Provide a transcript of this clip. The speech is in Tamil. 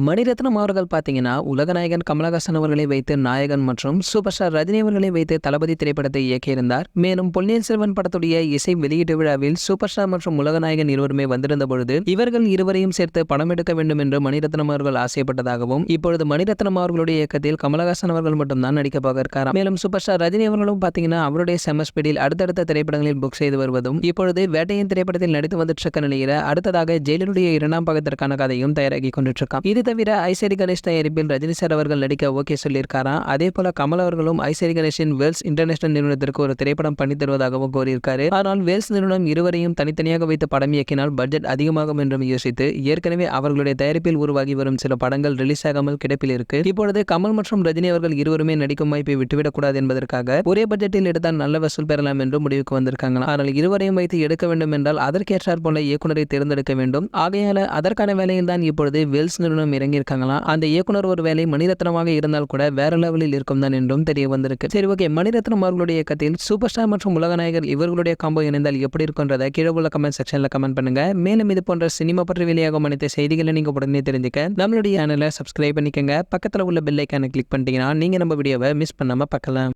மணிரத்னம் அவர்கள் பாத்தீங்கன்னா உலகநாயகன் கமலஹாசன் அவர்களை வைத்து நாயகன் மற்றும் சூப்பர் ஸ்டார் ரஜினி அவர்களை வைத்து தளபதி திரைப்படத்தை இயக்கியிருந்தார். மேலும் பொன்னியின் செல்வன் படத்துடைய இசை வெளியீட்டு விழாவில் சூப்பர் ஸ்டார் மற்றும் உலகநாயகன் இருவருமே வந்திருந்த பொழுது இவர்கள் இருவரையும் சேர்த்து படம் எடுக்க வேண்டும் என்று மணிரத்னம் அவர்கள் ஆசைப்பட்டதாகவும், இப்பொழுது மணிரத்னம் அவர்களுடைய இயக்கத்தில் கமலஹாசன் அவர்கள் மட்டும்தான் நடிக்க போக இருக்காராம். மேலும் சூப்பர் ஸ்டார் ரஜினி அவர்களும் பாத்தீங்கன்னா அவருடைய செம ஸ்பீடில் அடுத்தடுத்த திரைப்படங்களில் புக் செய்து வருவதும், இப்பொழுது வேட்டையின் திரைப்படத்தில் நடித்து வந்துட்டு இருக்க நிலையில அடுத்ததாக ஜெயிலருடைய 2ஆம் பாகத்திற்கான கதையும் தயாராகி கொண்டுட்டு இருக்காம். இது தவிர ஐசரி கணேஷ் தயாரிப்பில் ரஜினி சார் அவர்கள் நடிக்க ஓகே சொல்லியிருக்காராம். அதே போல கமல் அவர்களும் ஐசரி கணேஷின் வேல்ஸ் இன்டர்நேஷனல் நிறுவனத்திற்கு ஒரு திரைப்படம் பண்ணி தருவதாகவும் கோரியிருக்காரு. ஆனால் வேல்ஸ் நிறுவனம் இருவரையும் தனித்தனியாக வைத்து படம் இயக்கினால் பட்ஜெட் அதிகமாகும் என்றும் யோசித்து ஏற்கனவே அவர்களுடைய தயாரிப்பில் உருவாகி வரும் சில படங்கள் ரிலீஸ் ஆகாமல் கிடப்பில் இருக்கு. இப்பொழுது கமல் மற்றும் ரஜினி அவர்கள் இருவருமே நடிக்கும் வாய்ப்பை விட்டுவிடக்கூடாது என்பதற்காக ஒரே பட்ஜெட்டில் எடுத்தால் நல்ல வசூல் பெறலாம் என்று முடிவுக்கு வந்திருக்காங்க. ஆனால் இருவரையும் வைத்து எடுக்க வேண்டும் என்றால் அதற்கேற்றார் போல இயக்குனரை தேர்ந்தெடுக்க வேண்டும். ஆகையால அதற்கான வேலையில் தான் இப்பொழுது வேல்ஸ் நிறுவனம் இறங்கியிருக்காங்களாம். அந்த இயக்குனர் ஒரு வேலை மணிரத்னமாக இருந்தால் கூட வேற லெவலில் இருக்கும் தான் என்றும் தெரிய வந்திருக்கு. சரி, ஓகே, மணிரத்னம் அவர்களுடைய இயக்கத்தில் சூப்பர் ஸ்டார் மற்றும் உலகநாயகர் இவர்களுடைய காம்போ இணைந்தால் எப்படி இருக்கும்ன்றதை கீழே உள்ள கமெண்ட் செக்ஷன்ல கமெண்ட் பண்ணுங்க. மேலும் இது போன்ற சினிமா பற்றி வெளியாகும் அனைத்து செய்திகளை நீங்க உடனே தெரிஞ்சுக்க நம்மளுடைய சேனலை சப்ஸ்கிரைப் பண்ணிக்கங்க. பக்கத்துல உள்ள பெல் ஐக்கானை கிளிக் பண்ணிட்டீங்கன்னா நீங்க நம்ம வீடியோவை மிஸ் பண்ணாம பார்க்கலாம்.